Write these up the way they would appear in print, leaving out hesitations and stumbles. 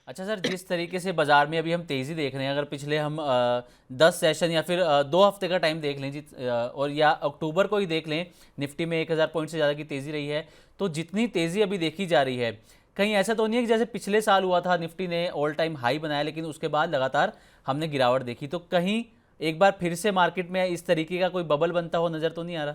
अच्छा सर, जिस तरीके से बाजार में अभी हम तेज़ी देख रहे हैं, अगर पिछले हम 10 सेशन या फिर 2 हफ्ते का टाइम देख लें और या अक्टूबर को ही देख लें, निफ्टी में 1,000 पॉइंट से ज़्यादा की तेज़ी रही है। तो जितनी तेज़ी अभी देखी जा रही है, कहीं ऐसा तो नहीं है कि जैसे पिछले साल हुआ था, निफ्टी ने ऑल टाइम हाई बनाया लेकिन उसके बाद लगातार हमने गिरावट देखी, तो कहीं एक बार फिर से मार्केट में इस तरीके का कोई बबल बनता हो नज़र तो नहीं आ रहा?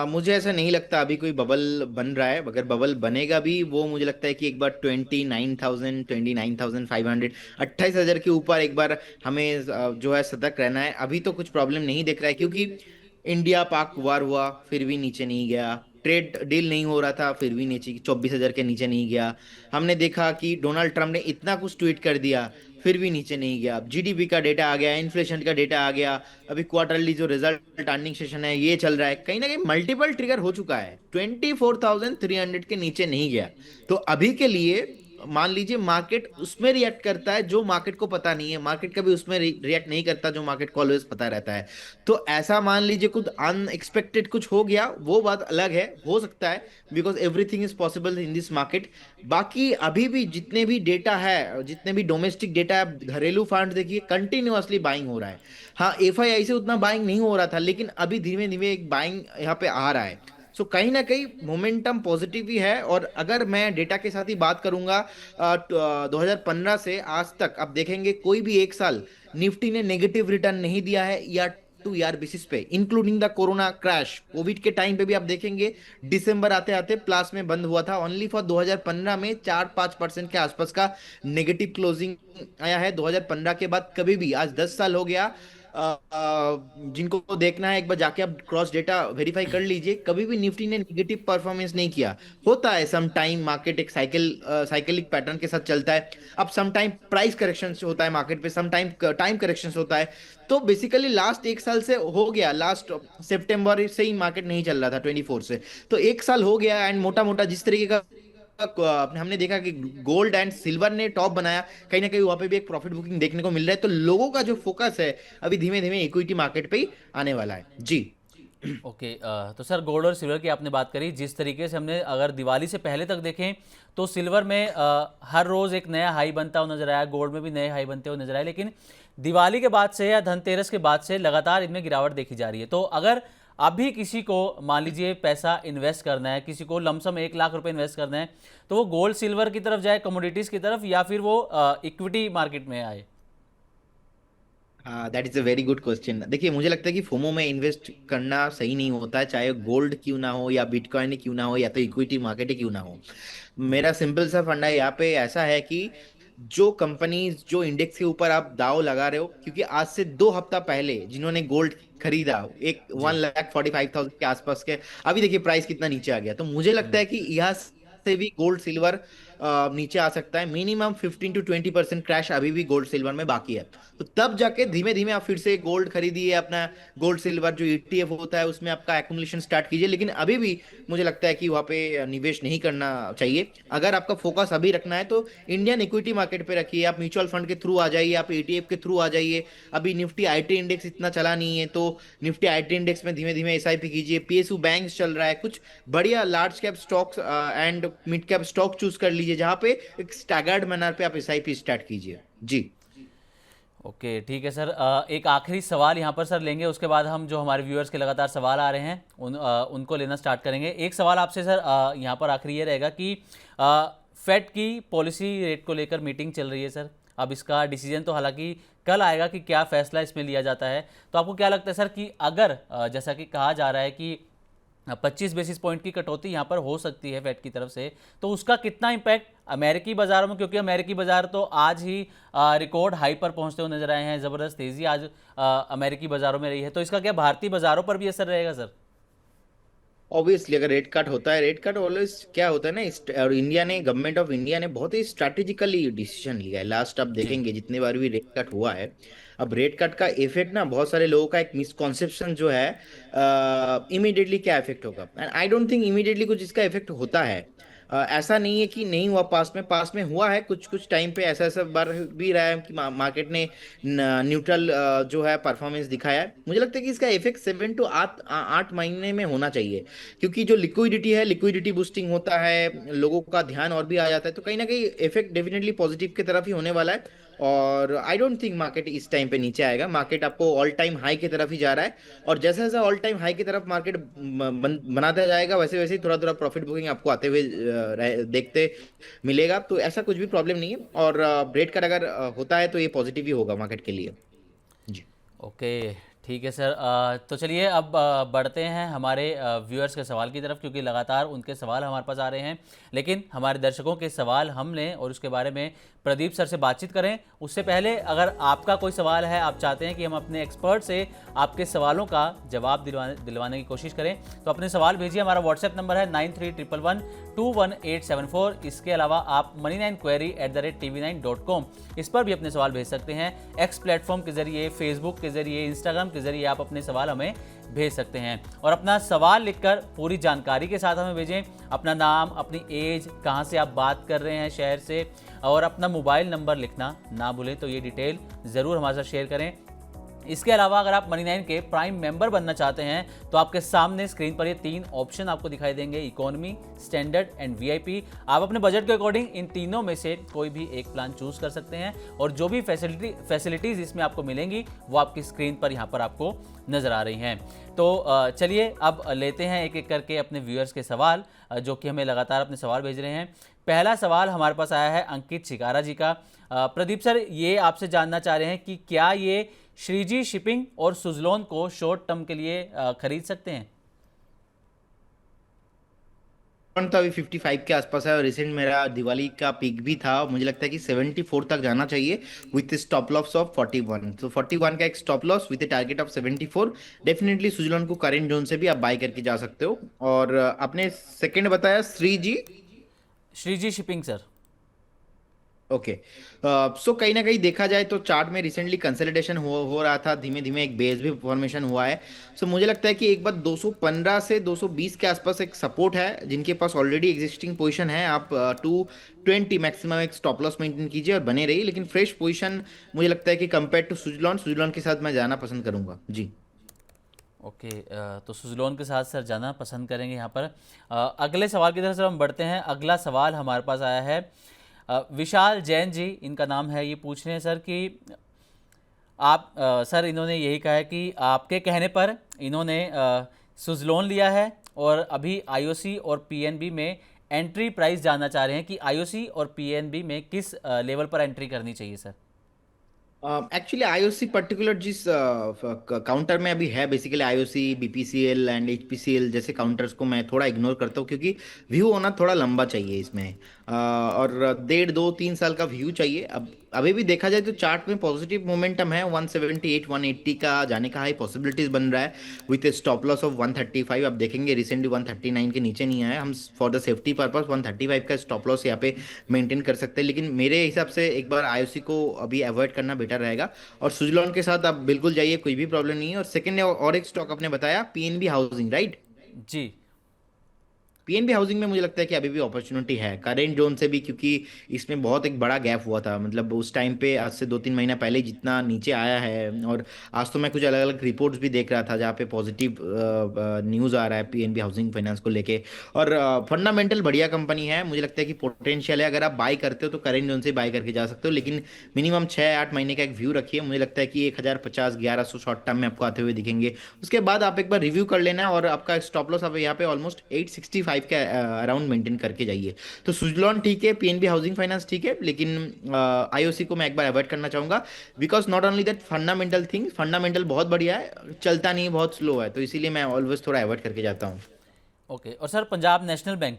मुझे ऐसा नहीं लगता अभी कोई बबल बन रहा है। अगर बबल बनेगा भी, वो मुझे लगता है कि एक बार 29,000, 29,500, 28,000 के ऊपर एक बार हमें जो है सतर्क रहना है। अभी तो कुछ प्रॉब्लम नहीं दिख रहा है, क्योंकि इंडिया पाक वार हुआ फिर भी नीचे नहीं गया, ट्रेड डील नहीं हो रहा था फिर भी नीचे 24,000 के नीचे नहीं गया। हमने देखा कि डोनाल्ड ट्रम्प ने इतना कुछ ट्वीट कर दिया फिर भी नीचे नहीं गया। जीडीपी का डेटा आ गया, इन्फ्लेशन का डेटा आ गया, अभी क्वार्टरली जो रिजल्ट अर्निंग सेशन है ये चल रहा है, कहीं ना कहीं मल्टीपल ट्रिगर हो चुका है, 24,300 के नीचे नहीं गया। तो अभी के लिए मान लीजिए मार्केट उसमें रिएक्ट करता है जो मार्केट को पता नहीं है, मार्केट कभी उसमें रिएक्ट नहीं करता जो मार्केट को ऑलवेज पता रहता है। तो ऐसा मान लीजिए कुछ अनएक्सपेक्टेड कुछ हो गया, वो बात अलग है, हो सकता है, because everything is possible in this market. बाकी अभी भी जितने भी डेटा है, जितने भी डोमेस्टिक डेटा है, घरेलू फंड देखिए कंटिन्यूअसली बाइंग हो रहा है। हाँ, एफआईआई से उतना बाइंग नहीं हो रहा था, लेकिन अभी धीमे धीमे एक बाइंग यहाँ पे आ रहा है। सो कहीं ना कहीं मोमेंटम पॉजिटिव ही है। और अगर मैं डेटा के साथ ही बात करूंगा, 2015 से आज तक आप देखेंगे कोई भी एक साल निफ्टी ने नेगेटिव रिटर्न नहीं दिया है, या 2 ईयर बेसिस पे, including the corona crash, Covid के टाइम पे भी आप देखेंगे दिसंबर आते आते प्लस में बंद हुआ था। ओनली फॉर 2015 में 4-5% के आसपास का नेगेटिव क्लोजिंग आया है। 2015 के बाद कभी भी, आज 10 साल हो गया, जिनको देखना है एक बार जाके आप क्रॉस डेटा वेरीफाई कर लीजिए, कभी भी निफ्टी ने नेगेटिव परफॉर्मेंस नहीं किया। होता है सम टाइम, मार्केट एक साइकिलिक पैटर्न के साथ चलता है। अब सम टाइम प्राइस करेक्शन होता है मार्केट पे, सम टाइम टाइम करेक्शन होता है। तो बेसिकली लास्ट एक साल से हो गया, लास्ट सितंबर से ही मार्केट नहीं चल रहा था 24 से, तो एक साल हो गया। एंड मोटा मोटा जिस तरीके का हमने देखा कि गोल्ड एंड सिल्वर ने टॉप बनाया, कहीं ना कहीं वहां पे भी एक प्रॉफिट बुकिंग देखने को मिल रहा है। तो लोगों का जो फोकस है अभी धीमे धीमे इक्विटी मार्केट पे ही आने वाला है जी। ओके, तो सर गोल्ड और सिल्वर की आपने बात करी, जिस तरीके से हमने अगर दिवाली से पहले तक देखें तो सिल्वर में हर रोज़ एक नया हाई बनता हुआ नजर आया, गोल्ड में भी नए हाई बनते हुए नजर आए, लेकिन दिवाली के बाद से या धनतेरस के बाद से लगातार इनमें गिरावट देखी जा रही है। तो अगर अभी किसी को मान लीजिए पैसा इन्वेस्ट करना है, किसी को लमसम 1 लाख रुपए इन्वेस्ट करना है, तो वो गोल्ड सिल्वर की तरफ जाए, कमोडिटीज़ की तरफ, या फिर वो इक्विटी मार्केट में आए? हाँ, that is a very good question. देखिए, मुझे लगता है कि फोमो में इन्वेस्ट करना सही नहीं होता है, चाहे गोल्ड क्यों ना हो, या बिटकॉइन क्यों ना हो, या तो इक्विटी मार्केट ही क्यों ना हो। मेरा सिंपल सा फंडा यहाँ पे ऐसा है कि जो कंपनीज जो इंडेक्स के ऊपर आप दाव लगा रहे हो, क्योंकि आज से 2 हफ्ता पहले जिन्होंने गोल्ड खरीदा एक वन जी। लाख 45,000 के आसपास के, अभी देखिए प्राइस कितना नीचे आ गया। तो मुझे लगता है कि यहाँ से भी गोल्ड सिल्वर नीचे आ सकता है। मिनिमम 15 to 20% क्रैश अभी भी गोल्ड सिल्वर में बाकी है। तो तब जाके धीमे धीमे आप फिर से गोल्ड खरीदिए, अपना गोल्ड सिल्वर जो ईटीएफ होता है उसमें आपका एक्युमुलेशन स्टार्ट कीजिए। लेकिन अभी भी मुझे लगता है कि वहाँ पे निवेश नहीं करना चाहिए। अगर आपका फोकस अभी रखना है तो इंडियन इक्विटी मार्केट पे रखिए, आप म्यूचुअल फंड के थ्रू आ जाइए, आप एटीएफ के थ्रू आ जाइए। अभी निफ्टी आईटी इंडेक्स इतना चला नहीं है, तो निफ्टी आईटी इंडेक्स में धीमे धीमे एसआईपी कीजिए। पीएसयू बैंक चल रहा है, कुछ बढ़िया large cap stocks and mid cap stock choose कर लीजिए, जहां पे एक स्टैगर्ड मैनर पे आप एसआईपी स्टार्ट कीजिए जी। ओके, ठीक है सर। एक आखिरी सवाल यहाँ पर सर लेंगे, उसके बाद हम जो हमारे व्यूअर्स के लगातार सवाल आ रहे हैं उनको लेना स्टार्ट करेंगे। एक सवाल आपसे सर यहाँ पर आखिरी ये रहेगा कि फेड की पॉलिसी रेट को लेकर मीटिंग चल रही है सर। अब इसका डिसीजन तो हालांकि कल आएगा कि क्या फैसला इसमें लिया जाता है। तो आपको क्या लगता है सर कि अगर जैसा कि कहा जा रहा है कि 25 बेसिस पॉइंट की कटौती यहाँ पर हो सकती है फेड की तरफ से, तो उसका कितना इम्पैक्ट अमेरिकी बाज़ारों में, क्योंकि अमेरिकी बाज़ार तो आज ही रिकॉर्ड हाई पर पहुँचते हुए नजर आए हैं, ज़बरदस्त तेज़ी आज अमेरिकी बाज़ारों में रही है, तो इसका क्या भारतीय बाज़ारों पर भी असर रहेगा सर? ऑब्वियसली अगर रेट कट होता है, रेट कट ऑलवेज क्या होता है ना, और इंडिया ने, गवर्नमेंट ऑफ इंडिया ने बहुत ही स्ट्रैटेजिकली डिसीजन लिया है। लास्ट आप जी। देखेंगे जितने बार भी रेट कट हुआ है, अब रेट कट का इफेक्ट ना, बहुत सारे लोगों का एक मिसकॉन्सेप्शन जो है, इमीडिएटली क्या इफेक्ट होगा, and I don't think immediately कुछ इसका इफेक्ट होता है। ऐसा नहीं है कि नहीं हुआ, पास में हुआ है, कुछ कुछ टाइम पे ऐसा ऐसा बार भी रहा है कि मार्केट ने न्यूट्रल जो है परफॉर्मेंस दिखाया है। मुझे लगता है कि इसका इफेक्ट 7 to 8 महीने में होना चाहिए, क्योंकि जो लिक्विडिटी है, लिक्विडिटी बूस्टिंग होता है, लोगों का ध्यान और भी आ जाता है, तो कहीं ना कहीं इफेक्ट डेफिनेटली पॉजिटिव की तरफ ही होने वाला है। और आई डोंट थिंक मार्केट इस टाइम पे नीचे आएगा, मार्केट आपको ऑल टाइम हाई की तरफ ही जा रहा है। और जैसे जैसे ऑल टाइम हाई की तरफ मार्केट बनाता जाएगा, वैसे वैसे ही थोड़ा थोड़ा प्रॉफिट बुकिंग आपको आते हुए देखते मिलेगा। तो ऐसा कुछ भी प्रॉब्लम नहीं है, और रेट कट अगर होता है तो ये पॉजिटिव ही होगा मार्केट के लिए। जी। ओके, ठीक है सर। तो चलिए अब बढ़ते हैं हमारे व्यूअर्स के सवाल की तरफ, क्योंकि लगातार उनके सवाल हमारे पास आ रहे हैं। लेकिन हमारे दर्शकों के सवाल हम लें और उसके बारे में प्रदीप सर से बातचीत करें, उससे पहले अगर आपका कोई सवाल है, आप चाहते हैं कि हम अपने एक्सपर्ट से आपके सवालों का जवाब दिलवाने की कोशिश करें, तो अपने सवाल भेजिए। हमारा व्हाट्सएप नंबर है 9311121874। इसके अलावा आप money9query@tv9.com इस पर भी अपने सवाल भेज सकते हैं। एक्स प्लेटफॉर्म के जरिए, फेसबुक के जरिए, इंस्टाग्राम के जरिए आप अपने सवाल हमें भेज सकते हैं। और अपना सवाल लिखकर पूरी जानकारी के साथ हमें भेजें। अपना नाम, अपनी एज, कहाँ से आप बात कर रहे हैं शहर से, और अपना मोबाइल नंबर लिखना ना भूलें। तो ये डिटेल ज़रूर हमारे साथ शेयर करें। इसके अलावा अगर आप मनी9 के प्राइम मेंबर बनना चाहते हैं तो आपके सामने स्क्रीन पर ये 3 ऑप्शन आपको दिखाई देंगे, इकोनॉमी, स्टैंडर्ड एंड वीआईपी। आप अपने बजट के अकॉर्डिंग इन तीनों में से कोई भी एक प्लान चूज कर सकते हैं, और जो भी फैसिलिटीज़ इसमें आपको मिलेंगी वो आपकी स्क्रीन पर यहाँ पर आपको नज़र आ रही हैं। तो चलिए अब लेते हैं एक एक करके अपने व्यूअर्स के सवाल, जो कि हमें लगातार अपने सवाल भेज रहे हैं। पहला सवाल हमारे पास आया है अंकित शिकारा जी का। प्रदीप सर, ये आपसे जानना चाह रहे हैं कि क्या ये श्रीजी शिपिंग और सुजलोन को शॉर्ट टर्म के लिए खरीद सकते हैं? तो अभी 55 के आसपास है, और रिसेंट मेरा दिवाली का पीक भी था। मुझे लगता है कि 74 तक जाना चाहिए विथ स्टॉप लॉस ऑफ 41। तो 41 का एक stop loss with target of 74। Definitely Suzlon को करेंट जोन से भी आप बाय करके जा सकते हो। और आपने सेकंड बताया Shreeji. Shreeji shipping sir. Okay. So कहीं ना कहीं देखा जाए तो चार्ट में रिसेंटली कंसोलिडेशन हो रहा था, धीमे धीमे एक बेस भी फॉर्मेशन हुआ है। सो मुझे लगता है कि एक बार 215 से 220 के आसपास एक सपोर्ट है, जिनके पास ऑलरेडी एग्जिस्टिंग पोजीशन है। आप 220 मैक्सिमम एक स्टॉप लॉस मेंटेन कीजिए और बने रहिए, लेकिन फ्रेश पोजीशन मुझे लगता है कि कंपेयर टू सुजलॉन, सुजलॉन के साथ मैं जाना पसंद करूंगा जी। ओके, तो सुजलोन के साथ सर जाना पसंद करेंगे यहाँ पर। अगले सवाल की तरफ से हम बढ़ते हैं। अगला सवाल हमारे पास आया है विशाल जैन जी, इनका नाम है। ये पूछ रहे हैं सर कि आप सर, इन्होंने यही कहा है कि आपके कहने पर इन्होंने सुजलोन लिया है और अभी आईओसी और पीएनबी में एंट्री प्राइस जानना चाह रहे हैं कि आईओसी और पीएनबी में किस लेवल पर एंट्री करनी चाहिए सर? एक्चुअली आईओसी पर्टिकुलर जिस काउंटर में अभी है, basically IOC, BPCL and HPCL जैसे काउंटर्स को मैं थोड़ा इग्नोर करता हूँ, क्योंकि व्यू होना थोड़ा लंबा चाहिए इसमें। और 1.5 2 3 साल का व्यू चाहिए। अब अभी भी देखा जाए तो चार्ट में पॉजिटिव मोमेंटम है। 178 180 का जाने का हाई पॉसिबिलिटीज बन रहा है विथ स्टॉप लॉस ऑफ 135। अब देखेंगे, रिसेंटली 139 के नीचे नहीं आया। हम फॉर द सेफ्टी पर्पस 135 का स्टॉप लॉस यहाँ पे मेंटेन कर सकते हैं, लेकिन मेरे हिसाब से एक बार आईओसी को अभी अवॉइड करना बेटर रहेगा। और सुजलॉन के साथ आप बिल्कुल जाइए, कोई भी प्रॉब्लम नहीं है। और सेकंड और एक स्टॉक आपने बताया पीएनबी हाउसिंग, राइट? जी। पीएनबी हाउसिंग में मुझे लगता है कि अभी भी अपॉर्चुनिटी है करेंट जोन से भी, क्योंकि इसमें बहुत एक बड़ा गैप हुआ था। मतलब उस टाइम पे आज से 2 3 महीना पहले जितना नीचे आया है, और आज तो मैं कुछ अलग अलग रिपोर्ट्स भी देख रहा था जहाँ पे पॉजिटिव न्यूज़ आ रहा है पीएनबी हाउसिंग फाइनेंस को लेके। और फंडामेंटल बढ़िया कंपनी है, मुझे लगता है कि पोटेंशियल है। अगर आप बाय करते हो तो करेंट जोन से बाय करके जा सकते हो, लेकिन मिनिमम 6 8 महीने का एक व्यू रखिए। मुझे लगता है कि 1050 1100 शॉर्ट टर्म में आपको आते हुए दिखेंगे। उसके बाद आप एक बार रिव्यू कर लेना, और आपका स्टॉप लॉस आप यहाँ पे ऑलमोस्ट 865 के अराउंड मेंटेन करके जाइए। तो सुजलॉन ठीक है, पीएनबी हाउसिंग फाइनेंस ठीक है, लेकिन आईओसी को मैं एक बार अवॉइड करना चाहूंगा। Because not only that, fundamental thing, fundamental बहुत बढ़िया है, चलता नहीं, बहुत स्लो है, तो इसीलिए मैं ऑलवेज थोड़ा अवॉइड करके जाता हूँ। ओके, और सर पंजाब नेशनल बैंक,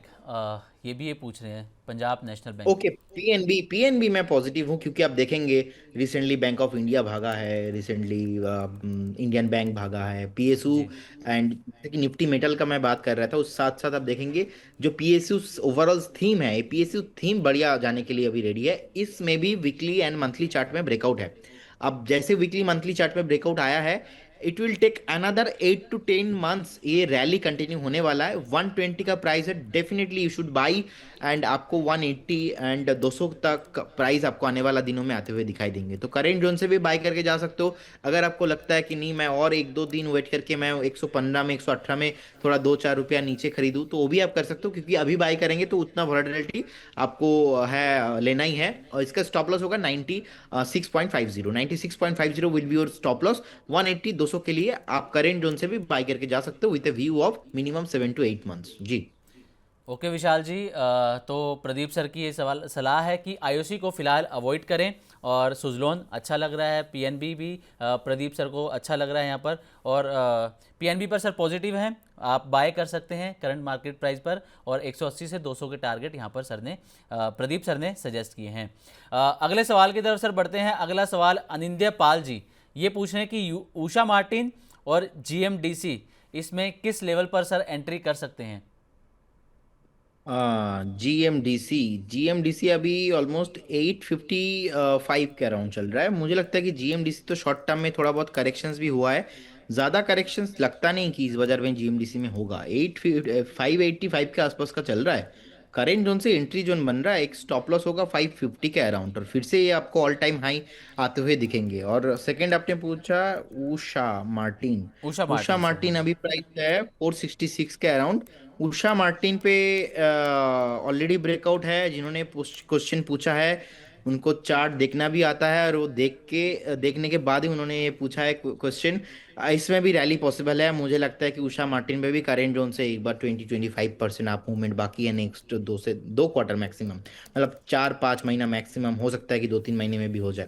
ये भी ये पूछ रहे हैं, Punjab national bank. Okay, PNB, PNB मैं पॉजिटिव हूँ, क्योंकि आप देखेंगे रिसेंटली बैंक ऑफ इंडिया भागा है, रिसेंटली इंडियन बैंक भागा है, पीएसयू। जी। एंड जैसे कि निफ्टी मेटल का मैं बात कर रहा था, उस साथ साथ आप देखेंगे जो पीएसयू ओवरऑल थीम है, पीएसयू थीम बढ़िया जाने के लिए अभी रेडी है। इसमें भी वीकली एंड मंथली चार्ट में ब्रेकआउट है। अब जैसे वीकली मंथली चार्ट में ब्रेकआउट आया है, it will take another 8 to 10 months, ये रैली कंटिन्यू होने वाला है। 120 का प्राइस है, definitely you should buy. And आपको 180 एंड 200 तक प्राइस आपको आने वाला दिनों में आते हुए दिखाई देंगे, तो करेंट जोन से भी बाई करके जा सकते हो। अगर आपको लगता है कि नहीं मैं और 1-2 दिन वेट करके मैं 115 में 118 में थोड़ा 2-4 रुपया नीचे खरीदूं, तो वो भी आप कर सकते हो, क्योंकि अभी बाई करेंगे तो उतना वॉलेटिलिटी आपको है लेना ही है। और इसका स्टॉप लॉस होगा 96.50, 96.50 will be your stop loss. 180-200 के लिए आप करेंट जोन से भी बाई करके जा सकते हो, with a view of minimum 7 to 8 months। जी। ओके विशाल जी, तो प्रदीप सर की ये सवाल सलाह है कि आईओसी को फिलहाल अवॉइड करें, और सुजलोन अच्छा लग रहा है, पीएनबी भी प्रदीप सर को अच्छा लग रहा है यहाँ पर, और पीएनबी पर सर पॉजिटिव हैं, आप बाय कर सकते हैं करंट मार्केट प्राइस पर, और 180 से 200 के टारगेट यहाँ पर सर ने प्रदीप सर ने सजेस्ट किए हैं। अगले सवाल की तरफ सर बढ़ते हैं। अगला सवाल अनिंद्य पाल जी ये पूछ रहे हैं कि उषा मार्टिन और जीएमडीसी इसमें किस लेवल पर सर एंट्री कर सकते हैं। जीएमडीसी, जीएमडीसी अभी ऑलमोस्ट 855 के अराउंड चल रहा है। मुझे लगता है कि जीएमडीसी तो शॉर्ट टर्म में थोड़ा बहुत करेक्शंस भी हुआ है, ज्यादा करेक्शंस लगता नहीं कि इस बाजार में जीएमडीसी में होगा। 585 के आसपास का चल रहा है। करेंट जोन से एंट्री जोन बन रहा है, एक स्टॉप लॉस होगा 550 के अराउंड, और फिर से ये आपको ऑल टाइम हाई आते हुए दिखेंगे। और सेकंड आपने पूछा Usha Martin. Usha Usha Martin sir, हाँ। मार्टिन अभी प्राइस है 466 के अराउंड। उषा मार्टिन पे ऑलरेडी ब्रेकआउट है। जिन्होंने क्वेश्चन पूछा है उनको चार्ट देखना भी आता है, और वो देखने के बाद ही उन्होंने ये पूछा है क्वेश्चन। इसमें भी रैली पॉसिबल है। मुझे लगता है कि उषा मार्टिन पे भी करेंट जोन से एक बार 20-25% आप मूवमेंट बाकी है, नेक्स्ट 2 क्वार्टर मैक्सिमम, मतलब 4-5 महीना मैक्सिमम, हो सकता है कि 2-3 महीने में भी हो जाए।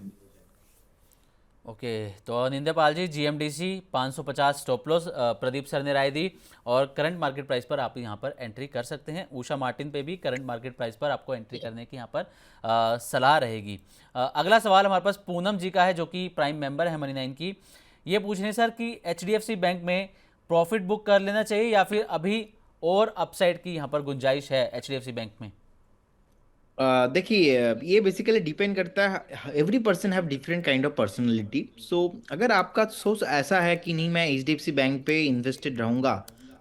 ओके, तो Anindya Pal ji GMDC 550 stop loss Pradeep sir ने राय दी, और करंट मार्केट प्राइस पर आप यहाँ पर एंट्री कर सकते हैं। उषा मार्टिन पे भी करंट मार्केट प्राइस पर आपको एंट्री करने की यहाँ पर सलाह रहेगी। अगला सवाल हमारे पास पूनम जी का है, जो कि प्राइम मेंबर है मनी 9 की। ये पूछ रहे हैं सर कि एचडीएफसी बैंक में प्रॉफिट बुक कर लेना चाहिए, या फिर अभी और अपसाइड की यहाँ पर गुंजाइश है एचडीएफसी बैंक में। देखिए, ये बेसिकली डिपेंड करता है, every person have different kind of personality. So अगर आपका सोच ऐसा है कि नहीं मैं एचडीएफसी बैंक पे इन्वेस्टेड रहूंगा,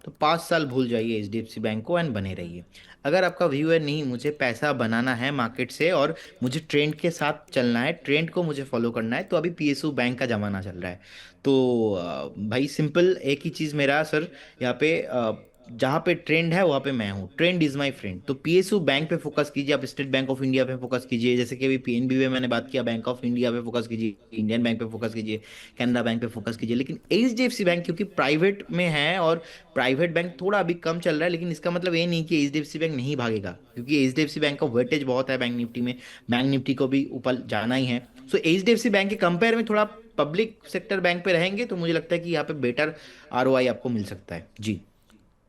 तो 5 साल भूल जाइए एचडीएफसी बैंक को एंड बने रहिए। अगर आपका व्यू है नहीं मुझे पैसा बनाना है मार्केट से और मुझे ट्रेंड के साथ चलना है, ट्रेंड को मुझे फॉलो करना है, तो अभी पीएसयू बैंक का जमाना चल रहा है। तो भाई सिंपल एक ही चीज़ मेरा सर यहाँ पे, जहाँ पे ट्रेंड है वहाँ पे मैं हूँ, ट्रेंड इज माय फ्रेंड। तो पीएसयू बैंक पे फोकस कीजिए, आप स्टेट बैंक ऑफ इंडिया पे फोकस कीजिए, जैसे कि अभी पीएनबी में मैंने बात किया, बैंक ऑफ इंडिया पे फोकस कीजिए, इंडियन बैंक पे फोकस कीजिए, कैनरा बैंक पे फोकस कीजिए। लेकिन एचडीएफसी बैंक क्योंकि प्राइवेट में है, और प्राइवेट बैंक थोड़ा अभी कम चल रहा है, लेकिन इसका मतलब ये नहीं कि एचडीएफसी बैंक नहीं भागेगा, क्योंकि एचडीएफसी बैंक का वेटेज बहुत है बैंक निफ्टी में, बैंक निफ्टी को भी ऊपर जाना ही है। सो एचडीएफसी बैंक के कंपेयर में थोड़ा पब्लिक सेक्टर बैंक पे रहेंगे तो मुझे लगता है कि यहाँ पे बेटर आरओआई आपको मिल सकता है। जी।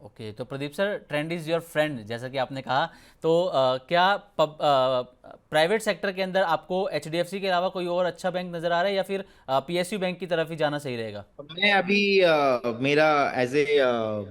ओके, तो Pradeep sir trend is your friend जैसा कि आपने कहा, तो क्या प्राइवेट सेक्टर के अंदर आपको एचडीएफसी के अलावा कोई और अच्छा बैंक नज़र आ रहा है, या फिर पीएसयू बैंक की तरफ ही जाना सही रहेगा। मैं अभी मेरा एज ए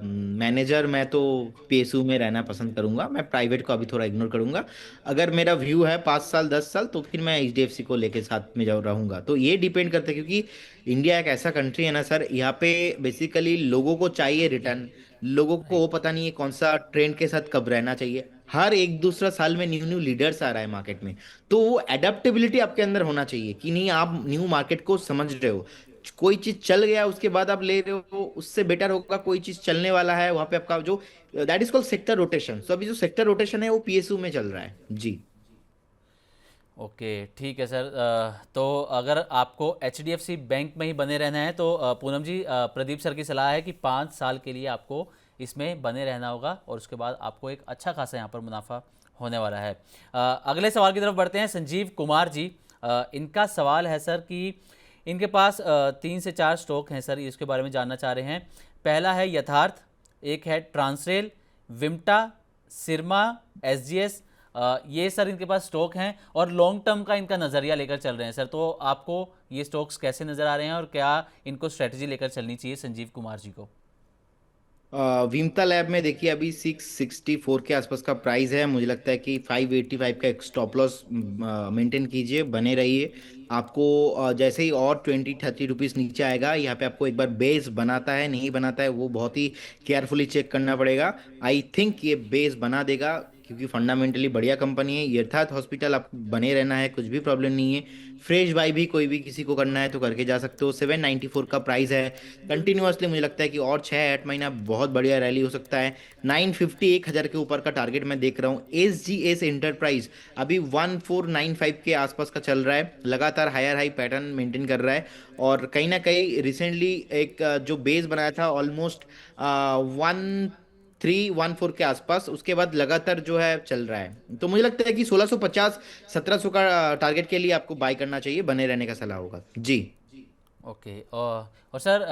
मैनेजर मैं तो पीएसयू में रहना पसंद करूंगा, मैं प्राइवेट को अभी थोड़ा इग्नोर करूंगा। अगर मेरा व्यू है 5 साल 10 साल, तो फिर मैं एचडीएफसी को लेके साथ में जाऊँ रहूंगा। तो ये डिपेंड करता है, क्योंकि इंडिया एक ऐसा कंट्री है ना सर, यहाँ पे बेसिकली लोगों को चाहिए रिटर्न। लोगों को वो राइट। पता नहीं है कौन सा ट्रेंड के साथ कब रहना चाहिए। हर एक दूसरा साल में न्यू न्यू लीडर्स आ रहा है मार्केट में, तो वो एडेप्टेबिलिटी आपके अंदर होना चाहिए कि नहीं आप न्यू मार्केट को समझ रहे हो। कोई चीज चल गया उसके बाद आप ले रहे हो, उससे बेटर होगा कोई चीज चलने वाला है वहां पे आपका जो that is called sector rotation. So अभी जो सेक्टर रोटेशन है वो पीएसयू में चल रहा है। जी। ओके, ठीक है सर। तो अगर आपको एचडीएफसी बैंक में ही बने रहना है, तो पूनम जी प्रदीप सर की सलाह है कि 5 साल के लिए आपको इसमें बने रहना होगा, और उसके बाद आपको एक अच्छा खासा यहाँ पर मुनाफा होने वाला है। अगले सवाल की तरफ बढ़ते हैं। संजीव कुमार जी, इनका सवाल है सर कि इनके पास 3 से 4 स्टॉक हैं सर, इसके बारे में जानना चाह रहे हैं। पहला है यथार्थ, एक है ट्रांसरेल, विम्टा, सिरमा, एसजीएस। ये सर इनके पास स्टॉक हैं, और लॉन्ग टर्म का इनका नज़रिया लेकर चल रहे हैं सर। तो आपको ये स्टॉक्स कैसे नज़र आ रहे हैं, और क्या इनको स्ट्रेटजी लेकर चलनी चाहिए संजीव कुमार जी को। विमता लैब में देखिए अभी 664 के आसपास का प्राइस है। मुझे लगता है कि 585 का एक स्टॉप लॉस मेंटेन कीजिए, बने रहिए। आपको जैसे ही और 20-30 रुपीस नीचे आएगा, यहाँ पे आपको एक बार बेस बनाता है नहीं बनाता है वो बहुत ही केयरफुली चेक करना पड़ेगा। आई थिंक ये बेस बना देगा, क्योंकि फंडामेंटली बढ़िया कंपनी है। यथार्थ हॉस्पिटल आपको बने रहना है, कुछ भी प्रॉब्लम नहीं है। फ्रेश बाई भी कोई भी किसी को करना है तो करके जा सकते हो। 794 का प्राइस है। कंटिन्यूअसली मुझे लगता है कि और 6-8 महीना बहुत बढ़िया रैली हो सकता है। 950, 1,000 के ऊपर का टारगेट मैं देख रहा हूँ। SGS एंटरप्राइज अभी 1495 के आसपास का चल रहा है, लगातार हायर हाई पैटर्न मेंटेन कर रहा है। और कहीं ना कहीं रिसेंटली एक जो बेस बनाया था ऑलमोस्ट 1314 के आसपास, उसके बाद लगातार जो है चल रहा है। तो मुझे लगता है कि 1650, 1700 का टारगेट के लिए आपको बाय करना चाहिए, बने रहने का सलाह होगा जी। ओके। और सर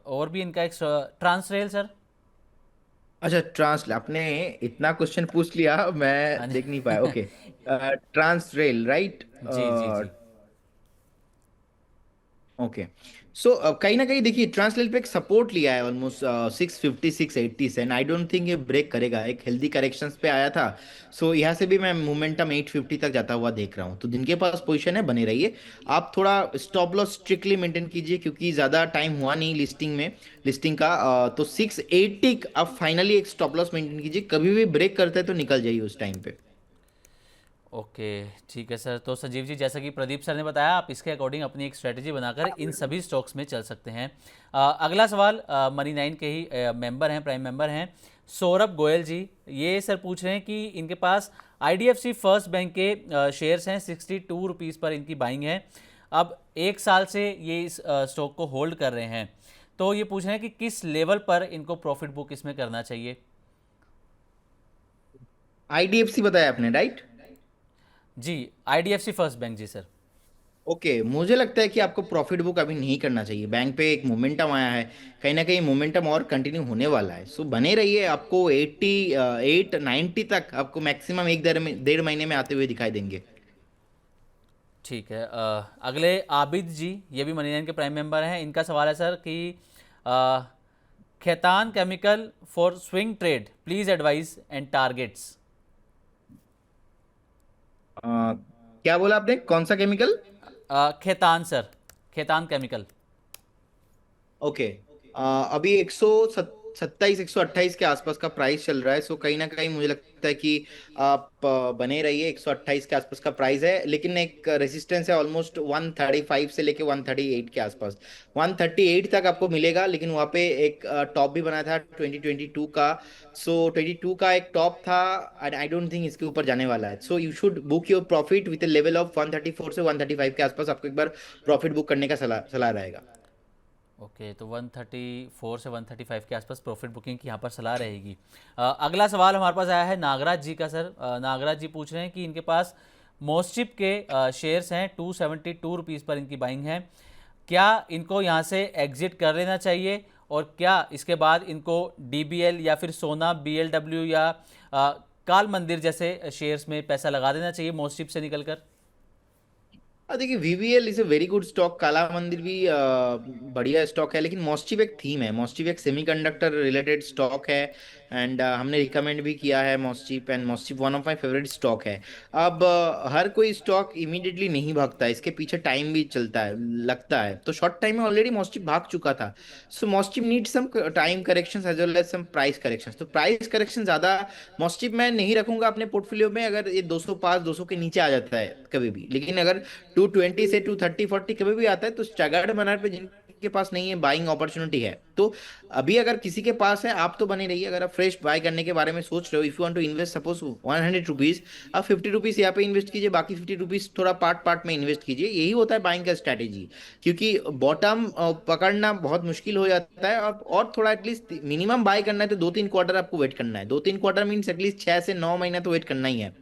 और भी इनका एक ट्रांसरेल सर। अच्छा, ट्रांस आपने इतना क्वेश्चन पूछ लिया, हाँ मैं जी। देख नहीं पाया। Okay, Transrail right. जी जी जी। ओके, सो कहीं ना कहीं देखिए ट्रांसलेट पे एक सपोर्ट लिया है ऑलमोस्ट 650 680 से, एंड आई डोंट थिंक ये ब्रेक करेगा। एक हेल्दी करेक्शंस पे आया था। सो यहाँ से भी मैं मोमेंटम 850 तक जाता हुआ देख रहा हूँ, तो जिनके पास पोजीशन है बने रहिए। आप थोड़ा स्टॉप लॉस स्ट्रिक्टली मेंटेन कीजिए, क्योंकि ज़्यादा टाइम हुआ नहीं लिस्टिंग का। तो 680 आप फाइनली एक स्टॉप लॉस मेंटेन कीजिए, कभी भी ब्रेक करते हैं तो निकल जाइए उस टाइम पे। ओके ठीक है सर। तो संजीव जी, जैसा कि प्रदीप सर ने बताया, आप इसके अकॉर्डिंग अपनी एक स्ट्रेटजी बनाकर इन सभी स्टॉक्स में चल सकते हैं। अगला सवाल मनी नाइन के ही मेंबर हैं, प्राइम मेंबर हैं, सौरभ गोयल जी। ये सर पूछ रहे हैं कि इनके पास IDFC फर्स्ट बैंक के शेयर्स हैं, 62 रुपीज़ पर इनकी बाइंग है। अब 1 साल से ये इस स्टॉक को होल्ड कर रहे हैं। तो ये पूछ रहे हैं कि किस लेवल पर इनको प्रॉफिट बुक इसमें करना चाहिए। IDFC बताया आपने राइट? जी, IDFC फर्स्ट बैंक जी सर। ओके, मुझे लगता है कि आपको प्रॉफिट बुक अभी नहीं करना चाहिए। बैंक पे एक मोमेंटम आया है, कहीं ना कहीं मोमेंटम और कंटिन्यू होने वाला है। सो बने रहिए, आपको 88-90 तक आपको मैक्सिमम एक 1.5 महीने में आते हुए दिखाई देंगे। ठीक है। अगले आबिद जी, ये भी मनी लाइन के प्राइम मेंबर हैं। इनका सवाल है सर कि uh, Khaitan chemical for swing trade, please advise and targets. क्या बोला आपने, कौन सा chemical? Khaitan sir, Khaitan chemical. Okay, अभी 127 128 के आसपास का प्राइस चल रहा है। सो कहीं ना कहीं मुझे लगता है कि आप बने रहिए। 128 के आसपास का प्राइस है, लेकिन एक रेजिस्टेंस है ऑलमोस्ट 135 से लेके 138 के आसपास। 138 तक आपको मिलेगा, लेकिन वहाँ पे एक टॉप भी बना था 2022 का। सो 22 का एक टॉप था, एंड आई डोंट थिंक इसके ऊपर जाने वाला है। So you should book your profit with level of 134 से 135 के आसपास। आपको एक बार प्रॉफिट बुक करने का सलाह सलाह रहेगा। ओके, तो 134 से 135 के आसपास प्रॉफिट बुकिंग की यहाँ पर सलाह रहेगी। अगला सवाल हमारे पास आया है नागराज जी का सर। नागराज जी पूछ रहे हैं कि इनके पास मोस्चिप के शेयर्स हैं, 272 रुपीज़ पर इनकी बाइंग है। क्या इनको यहाँ से एग्जिट कर लेना चाहिए, और क्या इसके बाद इनको DBL या फिर सोना BLW या काल मंदिर जैसे शेयर्स में पैसा लगा देना चाहिए मोस्चिप से निकलकर। देखिए VVL is a very good stock, काला मंदिर भी बढ़िया स्टॉक है, लेकिन मॉस्टिव एक थीम है। मॉस्टिव एक सेमीकंडक्टर रिलेटेड स्टॉक है, एंड हमने रिकमेंड भी किया है मॉस्टिव, एंड मॉस्टिव one of my favourite stock है। अब हर कोई स्टॉक इमीडिएटली नहीं भागता है, इसके पीछे टाइम भी चलता है, लगता है। तो शॉर्ट टाइम में ऑलरेडी मॉस्टिव भाग चुका था। सो मॉस्टिव need some time correction as well as some price correction. तो प्राइस करेक्शन ज्यादा मॉस्टिव मैं नहीं रखूंगा अपने पोर्टफोलियो में, अगर ये 205 200 के नीचे आ जाता है कभी भी। लेकिन अगर 220 से 230 40 कभी भी आता है, तो स्टैगर्ड मनर पे जिनके पास नहीं है, बाइंग अपॉर्चुनिटी है। तो अभी अगर किसी के पास है, आप तो बने रहिए। अगर आप फ्रेश बाय करने के बारे में सोच रहे हो, if you want to invest suppose 100 rupees, आप 50 रुपीज यहाँ पे इन्वेस्ट कीजिए, बाकी 50 रुपीज थोड़ा पार्ट पार्ट में इन्वेस्ट कीजिए। यही होता है बाइंग का स्ट्रैटेजी। क्योंकि बॉटम पकड़ना बहुत मुश्किल हो जाता है, और थोड़ा एटलीस्ट मिनिमम बाय करना है तो 2-3 क्वार्टर आपको वेट करना है। 2-3 क्वार्टर मीन्स एटलीस्ट 6 से 9 महीना तो वेट करना ही है।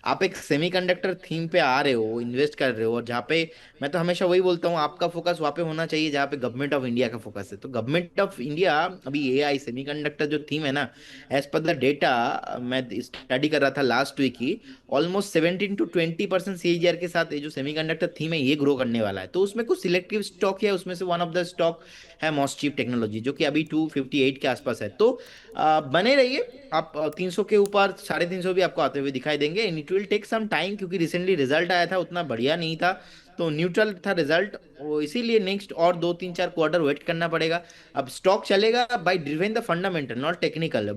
आप एक सेमीकंडक्टर थीम पे आ रहे हो, इन्वेस्ट कर रहे हो, और जहाँ पे मैं तो हमेशा वही बोलता हूँ, आपका फोकस वहाँ पे होना चाहिए जहाँ पे गवर्नमेंट ऑफ इंडिया का फोकस है। तो गवर्नमेंट ऑफ इंडिया अभी एआई सेमीकंडक्टर जो थीम है ना, एज पर द डेटा मैं स्टडी कर रहा था लास्ट वीक ही, ऑलमोस्ट 17 to 20% सीएजीआर के साथ ये जो सेमीकंडक्टर थीम है ये ग्रो करने वाला है। तो उसमें कुछ सिलेक्टिव स्टॉक है, उसमें से वन ऑफ द स्टॉक है मॉसचीप टेक्नोलॉजी, जो कि अभी 258 के आसपास है। तो बने रहिए आप, 300 के ऊपर 350 भी आपको आते हुए दिखाई देंगे। And it will take some time, क्योंकि रिसेंटली रिजल्ट आया था, उतना बढ़िया नहीं था, तो न्यूट्रल था रिजल्ट, वो इसीलिए नेक्स्ट और 2 3 4 क्वार्टर वेट करना पड़ेगा। अब स्टॉक चलेगा by driven the fundamental not technical.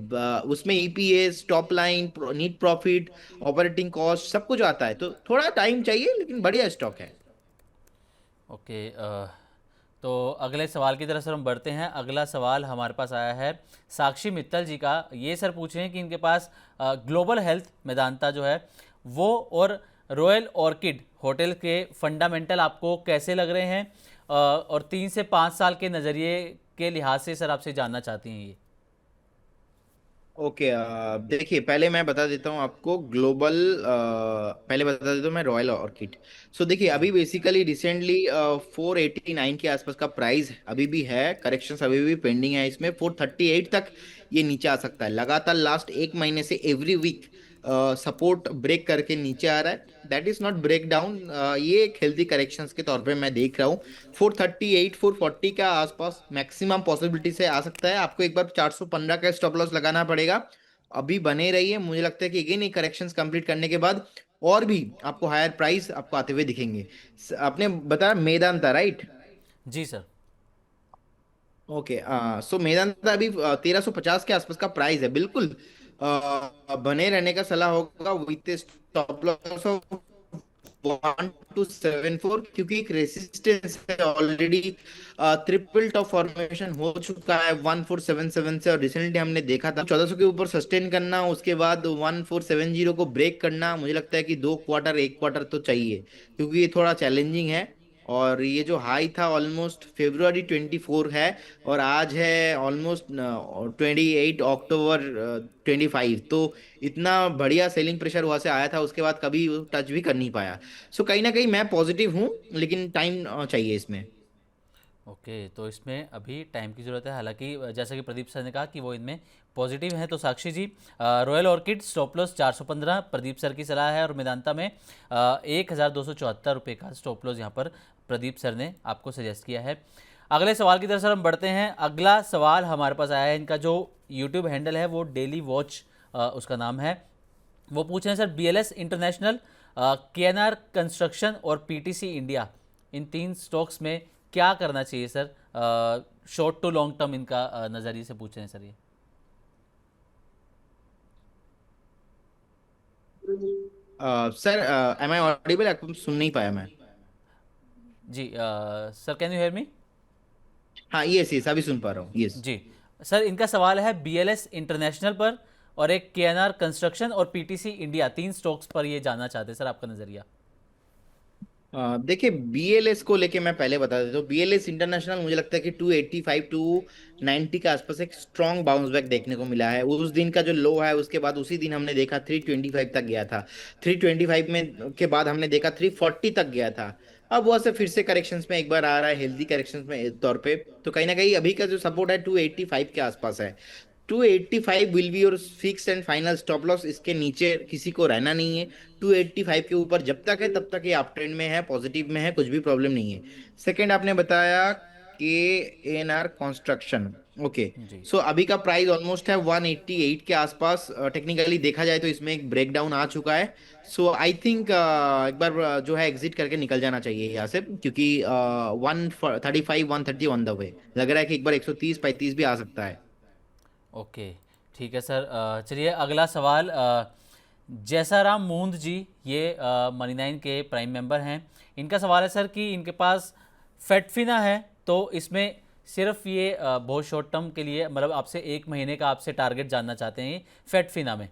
उसमें EPS, top line, net profit, operating cost सब कुछ आता है, तो थोड़ा टाइम चाहिए, लेकिन बढ़िया स्टॉक है। ओके, तो अगले सवाल की तरफ सर हम बढ़ते हैं। अगला सवाल हमारे पास आया है साक्षी मित्तल जी का। ये सर पूछ रहे हैं कि इनके पास ग्लोबल हेल्थ मेदांता जो है वो और रॉयल ऑर्किड होटल के फंडामेंटल आपको कैसे लग रहे हैं, और 3 से 5 साल के नज़रिए के लिहाज से सर आपसे जानना चाहती हैं ये। ओके, देखिए पहले मैं बता देता हूँ आपको ग्लोबल, पहले बता देता हूँ मैं रॉयल ऑर्किड। सो देखिए जी अभी बेसिकली रिसेंटली 489 के आसपास का प्राइस अभी भी है, करेक्शंस अभी भी पेंडिंग है इसमें, 438 तक ये नीचे आ सकता है। लगातार लास्ट एक महीने से एवरी वीक सपोर्ट ब्रेक करके नीचे आ रहा है, that is not break down, ये एक हेल्दी करेक्शंस के तौर पे मैं देख रहा हूँ। 438 440 का आसपास मैक्सिमम पॉसिबिलिटी से आ सकता है। आपको एक बार 415 का स्टॉप लॉस लगाना पड़ेगा। अभी बने रहिए, मुझे लगता है कि अगेन ये करेक्शंस कंप्लीट करने के बाद और भी आपको हायर प्राइस आपको आते हुए दिखेंगे। आपने बताया मेदांता, राइट? जी सर। ओके, सो मेदांता अभी 1350 के आसपास का प्राइस है, बिल्कुल बने रहने का सलाह होगा विथ स्टॉप लॉस ऑफ 1274, क्योंकि एक रेसिस्टेंस है ऑलरेडी, ट्रिपल टॉप फॉर्मेशन हो चुका है 1477 से, और रिसेंटली हमने देखा था 1400 के ऊपर सस्टेन करना, उसके बाद 1470 को ब्रेक करना। मुझे लगता है कि 2 क्वार्टर, 1 क्वार्टर तो चाहिए, क्योंकि ये थोड़ा चैलेंजिंग है। और ये जो हाई था ऑलमोस्ट February 24 है, और आज है ऑलमोस्ट 28 अक्टूबर 25, तो इतना बढ़िया सेलिंग प्रेशर वहां से आया था, उसके बाद कभी टच भी कर नहीं पाया। सो कहीं ना कहीं मैं पॉजिटिव हूँ, लेकिन टाइम चाहिए इसमें। ओके, तो इसमें अभी टाइम की ज़रूरत है। हालांकि जैसा कि प्रदीप सर ने कहा कि वो इनमें पॉजिटिव हैं, तो Sakshi ji Royal Orchid stop loss 415 Pradeep sir की सलाह है, और मेदांता में 1274 रुपये का स्टॉप लॉस यहाँ पर प्रदीप सर ने आपको सजेस्ट किया है। अगले सवाल की तरफ सर हम बढ़ते हैं। अगला सवाल हमारे पास आया है, इनका जो यूट्यूब हैंडल है वो डेली वॉच उसका नाम है। वो पूछ रहे हैं sir BLS International, KNR construction और पीटीसी इंडिया, इन 3 स्टॉक्स में क्या करना चाहिए sir, short to long term इनका नज़रिए से पूछ रहे हैं सर ये। Sir, am I audible? आपको सुन नहीं पाया मैं। जी sir, can you hear me? हाँ, यस यस, अभी सुन पा रहा हूँ, यस। जी सर, इनका सवाल है बीएलएस इंटरनेशनल पर, और एक केएनआर कंस्ट्रक्शन और पीटीसी इंडिया, 3 स्टॉक्स पर ये जानना चाहते हैं सर आपका नज़रिया। देखिए बीएलएस को लेके मैं पहले बता देता हूँ। बीएलएस इंटरनेशनल मुझे लगता है कि 285 टू 90 के आसपास एक स्ट्रॉन्ग बाउंस बैक देखने को मिला है। उस दिन का जो लो है, उसके बाद उसी दिन हमने देखा 325 तक गया था। 325 में के बाद हमने देखा 340 तक गया था। अब वह से फिर से करेक्शंस में एक बार आ रहा है, हेल्दी करेक्शंस में तौर पे। तो कहीं ना कहीं अभी का जो सपोर्ट है 285 के आसपास है। 285 will be your fix and final stop loss, इसके नीचे किसी को रहना नहीं है। 285 के ऊपर जब तक है तब तक ये अप ट्रेंड में है, पॉजिटिव में है, कुछ भी प्रॉब्लम नहीं है। सेकंड आपने बताया के एन आर कंस्ट्रक्शन, ओके। जी सो अभी का प्राइस ऑलमोस्ट है 188 के आसपास। टेक्निकली देखा जाए तो इसमें एक ब्रेकडाउन आ चुका है। सो आई थिंक एक बार जो है एग्जिट करके निकल जाना चाहिए यहाँ से, क्योंकि 135 130 ऑन द वे लग रहा है कि एक बार 130 35 भी आ सकता है। ओके, ठीक है सर। चलिए अगला सवाल, जैसाराम मूंद जी, ये मनी नाइन के प्राइम मेंबर हैं। इनका सवाल है सर कि इनके पास फेटफिना है, तो इसमें सिर्फ ये बहुत शॉर्ट टर्म के लिए, मतलब आपसे 1 महीने का आपसे टारगेट जानना चाहते हैं ये फेटफिना में।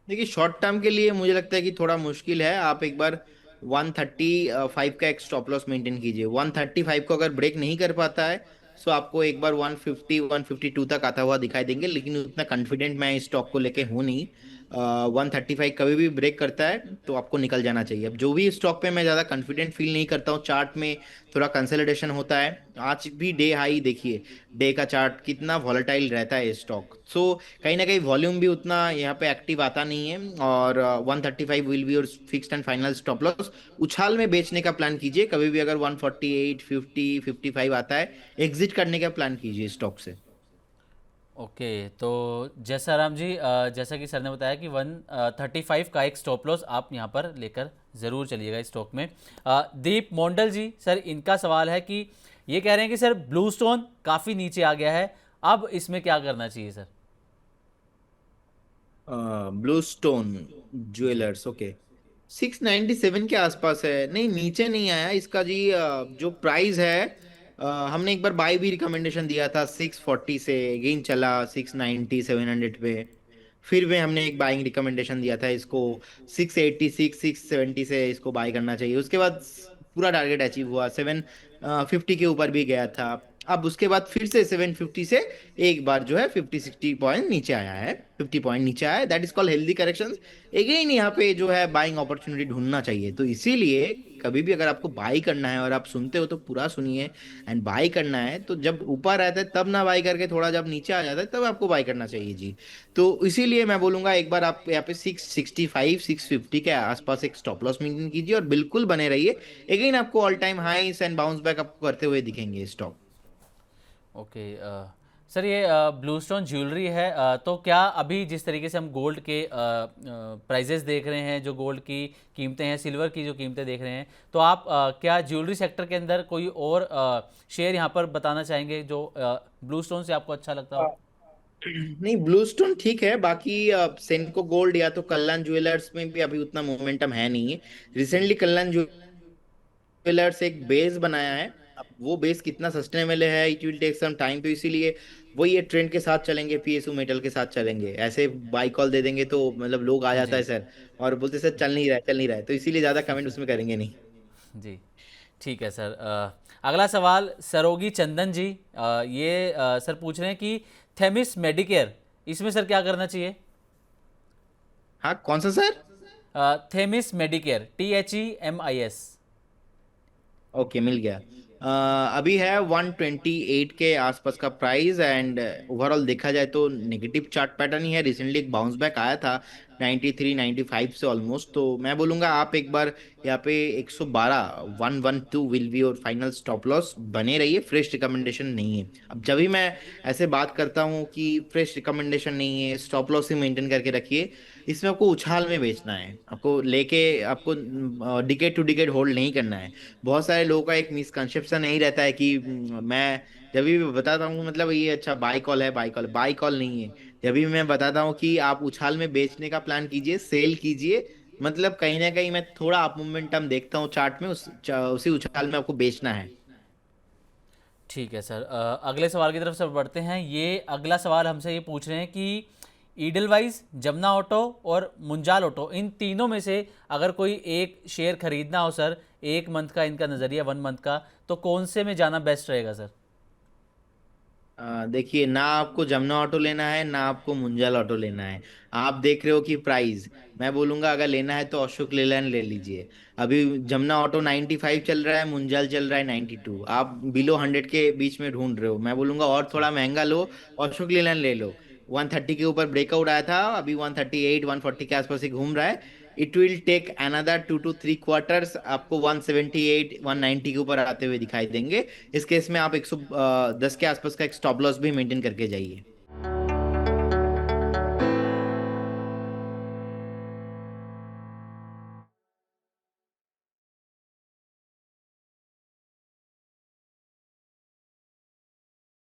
देखिए शॉर्ट टर्म के लिए मुझे लगता है कि थोड़ा मुश्किल है। आप एक बार 135 का एक स्टॉप लॉस मेंटेन कीजिए। 135 को अगर ब्रेक नहीं कर पाता है, सो आपको एक बार 150 152 तक आता हुआ दिखाई देंगे, लेकिन उतना कॉन्फिडेंट मैं इस स्टॉक को लेके हूं नहीं। 135 कभी भी ब्रेक करता है तो आपको निकल जाना चाहिए। अब जो भी स्टॉक पे मैं ज़्यादा कॉन्फिडेंट फील नहीं करता हूँ, चार्ट में थोड़ा कंसोलिडेशन होता है। आज भी डे हाई देखिए, डे का चार्ट कितना वॉलेटाइल रहता है स्टॉक। सो कहीं ना कहीं वॉल्यूम भी उतना यहाँ पे एक्टिव आता नहीं है। और 135 विल बी और fixed and final stop loss. उछाल में बेचने का प्लान कीजिए कभी भी, अगर 148 50 55 आता है एग्जिट करने का प्लान कीजिए स्टॉक से। ओके, तो जैसा राम जी, जैसा कि सर ने बताया कि 135 का एक स्टॉप लॉस आप यहाँ पर लेकर ज़रूर चलिएगा इस स्टॉक में। दीप मोंडल जी, सर इनका सवाल है कि ये कह रहे हैं कि सर ब्लू स्टोन काफ़ी नीचे आ गया है, अब इसमें क्या करना चाहिए सर? ब्लू स्टोन जी। Jewellers, okay. 697 के आसपास है, नहीं नीचे नहीं आया इसका जी। जो प्राइस है, हमने एक बार बाय भी रिकमेंडेशन दिया था 640 से, अगेन चला 690 700 पे। फिर भी हमने एक बाइंग रिकमेंडेशन दिया था इसको 686 670 से इसको बाय करना चाहिए। उसके बाद पूरा टारगेट अचीव हुआ, 750 के ऊपर भी गया था। अब उसके बाद फिर से 750 से एक बार जो है 50 60 पॉइंट नीचे आया है, 50 पॉइंट नीचे आया है। That is called healthy correction. Again यहाँ पे जो है बाइंग अपॉर्चुनिटी ढूंढना चाहिए। तो इसीलिए कभी भी अगर आपको बाई करना है, और आप सुनते हो तो पूरा सुनिए, एंड बाई करना है तो जब ऊपर रहता है तब ना बाई करके, थोड़ा जब नीचे आ जाता है तब आपको बाई करना चाहिए जी। तो इसीलिए मैं बोलूंगा एक बार आप यहाँ पे 665 650 के आसपास एक स्टॉप लॉस मेंटेन कीजिए और बिल्कुल बने रहिए। अगेन आपको all time highs and bounce back आपको करते हुए दिखेंगे स्टॉक। ओके, सर ये ब्लू स्टोन ज्वेलरी है, तो क्या अभी जिस तरीके से हम गोल्ड के प्राइजेस देख रहे हैं, जो गोल्ड की कीमतें हैं, सिल्वर की जो कीमतें देख रहे हैं, तो आप क्या ज्वेलरी सेक्टर के अंदर कोई और शेयर यहाँ पर बताना चाहेंगे जो ब्लू स्टोन से आपको अच्छा लगता हो? नहीं, ब्लू स्टोन ठीक है, बाकी सेनको गोल्ड या तो कल्याण ज्वेलर्स में भी अभी उतना मोमेंटम है नहीं है। रिसेंटली कल्याण ज्वेलर्स एक बेस बनाया है। अब वो बेस कितना सस्टेनेबल है, it will take some time. तो इसीलिए वो ये ट्रेंड के साथ चलेंगे, पीएसयू मेटल के साथ चलेंगे। ऐसे बाई कॉल दे देंगे तो मतलब लोग आ जाता जी। है सर, और बोलते सर चल नहीं रहा है, चल नहीं रहा है। तो इसीलिए ज्यादा कमेंट उसमें करेंगे नहीं। जी, ठीक है सर। अगला सवाल सरोगी चंदन जी, ये सर पूछ रहे हैं कि थेमिस मेडिकेयर, इसमें सर क्या करना चाहिए? हाँ, कौन सा sir? Themis medicare, THEMIS। Okay, मिल गया। अभी है 128 के आसपास का प्राइस, एंड ओवरऑल देखा जाए तो नेगेटिव चार्ट पैटर्न ही है। रिसेंटली एक बाउंस बैक आया था 93 95 से ऑलमोस्ट। तो मैं बोलूंगा आप एक बार यहाँ पे 112 112 विल बी और फाइनल स्टॉप लॉस बने रहिए। फ्रेश रिकमेंडेशन नहीं है। अब जब भी मैं ऐसे बात करता हूँ कि फ्रेश रिकमेंडेशन नहीं है, स्टॉप लॉस ही मेंटेन करके रखिए, इसमें आपको उछाल में बेचना है, आपको लेके आपको डिकेट टू डिकेट होल्ड नहीं करना है। बहुत सारे लोगों का एक मिसकंसेप्शन यही रहता है कि मैं जब भी बताता हूँ मतलब ये अच्छा बाई कॉल है, बाई कॉल, बाई कॉल नहीं है। जब भी मैं बताता हूँ कि आप उछाल में बेचने का प्लान कीजिए, सेल कीजिए, मतलब कहीं ना कहीं मैं थोड़ा अप मोमेंटम देखता हूँ चार्ट में, उसी उछाल में आपको बेचना है। ठीक है सर, अगले सवाल की तरफ से बढ़ते हैं। ये अगला सवाल हमसे ये पूछ रहे हैं कि ईडलवाइज, जमुना ऑटो और मुंजाल ऑटो, इन तीनों में से अगर कोई एक शेयर खरीदना हो सर, एक मंथ का इनका नज़रिया, 1 मंथ का, तो कौन से में जाना बेस्ट रहेगा सर? देखिए, ना आपको जमुना ऑटो लेना है ना आपको मुंजाल ऑटो लेना है। आप देख रहे हो कि प्राइस, मैं बोलूंगा अगर लेना है तो अशोक लेलैंड ले लीजिए। अभी जमुना ऑटो 95 चल रहा है, मुंजाल चल रहा है 92। आप बिलो 100 के बीच में ढूंढ रहे हो, मैं बोलूंगा और थोड़ा महंगा लो, अशोक लेलैंड ले लो। 130 के ऊपर ब्रेकआउट आया था, अभी 138 140 के आसपास ही घूम रहा है। It will take another 2 to 3 quarters, आपको 178 190 के ऊपर आते हुए दिखाई देंगे। इस केस में आप 110 के आसपास का एक स्टॉप लॉस भी मेंटेन करके जाइए।